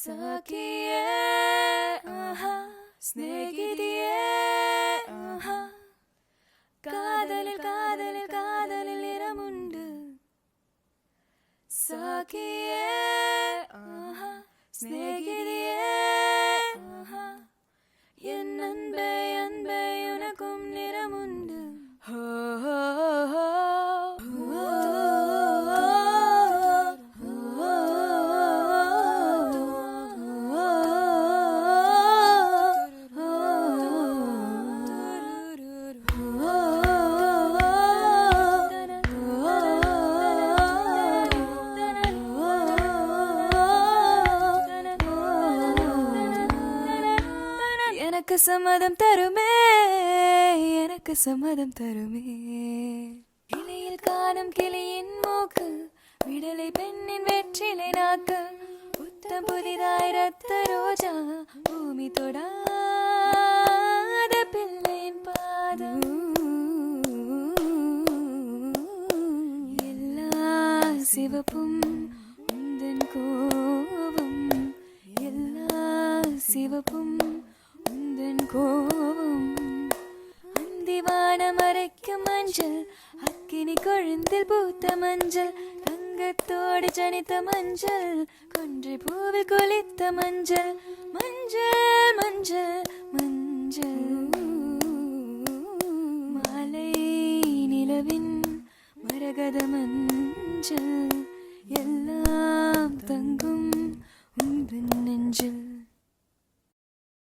സഖിയേ ആഹാ സ്നേഹിതിയേ ആഹാ കാതലിൽ കാതലിൽ കാതലിൽ ഇരമുണ്ട് സഖിയേ ആഹാ സ്നേഹിതിയേ ആഹാ N അൻപേ അൻപേ ഉനക്കും നിറമുണ്ട് ഹോ ഹോ ഹോ எனக்கு சம்மதம் தருமே எனக்கு சம்மதம் தருமே இலையில் காணும் கிளியின் மூக்கு விடலை பெண்ணின் வெற்றிலை நாக்கு புத்தம் புதிதாய் ரத்த ரோஜா பூமி தொடாத பிள்ளையின் பாதம் எல்லா சிவப்பும் உந்தன் கோபம் எல்லா சிவப்பும் உந்தன் கோபம் அந்திவானம் அரைக்கும் மஞ்சள் அக்கினி கொழுந்தில் பூத்த மஞ்சள் தங்கத்தோடு ஜனித்த மஞ்சள் கொன்றை பூவில் கொளித்த மஞ்சள் மஞ்சள் மஞ்சள் மஞ்சள்